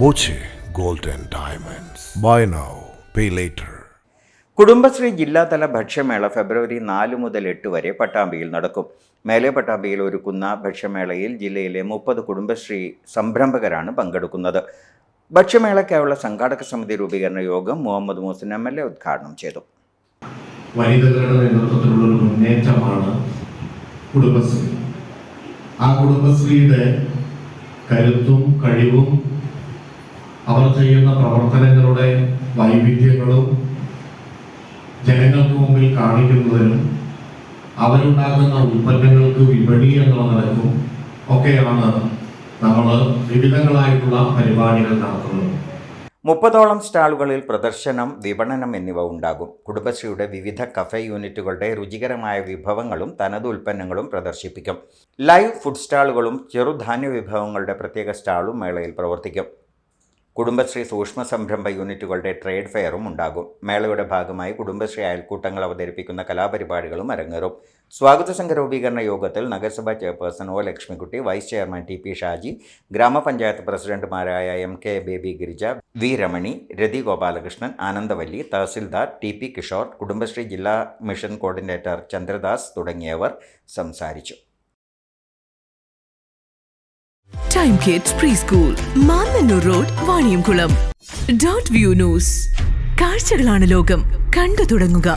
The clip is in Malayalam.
Boche gold and diamonds. Buy now pay later. Kudumbashree ജില്ലാതല ഭക്ഷ്യമേള ഫെബ്രുവരി 4 മുതൽ 8 വരെ പട്ടാമ്പിയിൽ നടക്കും. മേലെ പട്ടാമ്പിയിൽ ഒരുക്കുന്ന ഭക്ഷ്യമേളയിൽ ജില്ലയിലെ 30 കുടുംബശ്രീ സംരംഭകരാണ് പങ്കെടുക്കുന്നത്. ഭക്ഷ്യമേളയ്ക്കായുള്ള സംഘാടക സമിതി രൂപീകരണ യോഗം മുഹമ്മദ് മുഹസിൻ MLA ഉദ്ഘാടനം ചെയ്തു. വനിതകളുടെ നേതൃത്വത്തിലുള്ള ഒരു മുന്നേറ്റമാണ് കുടുംബശ്രീ. ആ കുടുംബശ്രീയുടെ കരുത്തും കഴിവും അവർ ചെയ്യുന്ന പ്രവർത്തനങ്ങളുടെ വൈവിധ്യങ്ങളും ജനങ്ങൾക്ക് മുമ്പിൽ കാണിക്കുന്നതിനും അവരുണ്ടാക്കുന്ന ഉൽപ്പന്നങ്ങൾക്ക് വിപണി എന്നുള്ള നിലക്കും ഒക്കെയാണ് നമ്മൾ വിവിധങ്ങളായിട്ടുള്ള പരിപാടികൾ നടത്തുന്നത്. 30ഓളം സ്റ്റാളുകളിൽ പ്രദർശനം, വിപണനം എന്നിവ ഉണ്ടാകും. കുടുംബശ്രീയുടെ വിവിധ കഫേ യൂണിറ്റുകളുടെ രുചികരമായ വിഭവങ്ങളും തനത് ഉൽപ്പന്നങ്ങളും പ്രദർശിപ്പിക്കും. ലൈവ് ഫുഡ് സ്റ്റാളുകളും ചെറുധാന്യ വിഭവങ്ങളുടെ പ്രത്യേക സ്റ്റാളും മേളയിൽ പ്രവർത്തിക്കും. കുടുംബശ്രീ സൂക്ഷ്മ സംരംഭ യൂണിറ്റുകളുടെ ട്രേഡ് ഫെയറും ഉണ്ടാകും. മേളയുടെ ഭാഗമായി കുടുംബശ്രീ അയൽക്കൂട്ടങ്ങൾ അവതരിപ്പിക്കുന്ന കലാപരിപാടികളും അരങ്ങേറും. സ്വാഗത സംഘ രൂപീകരണ യോഗത്തിൽ നഗരസഭാ chairperson O. Lakshmikutty, vice chairman TP Shaji, ഗ്രാമപഞ്ചായത്ത് പ്രസിഡന്റുമാരായ MK Baby Girija, V Ramani, Rathi Gopalakrishnan, Anandavalli, tahsildar TP Kishore, Kudumbashree ജില്ലാ മിഷൻ കോർഡിനേറ്റർ ചന്ദ്രദാസ് തുടങ്ങിയവർ സംസാരിച്ചു. Time kids pre school, Mannannur road, Vaniyamkulam. .view news. കാഴ്ചകളാണ് ലോകം, കണ്ടു തുടങ്ങുക.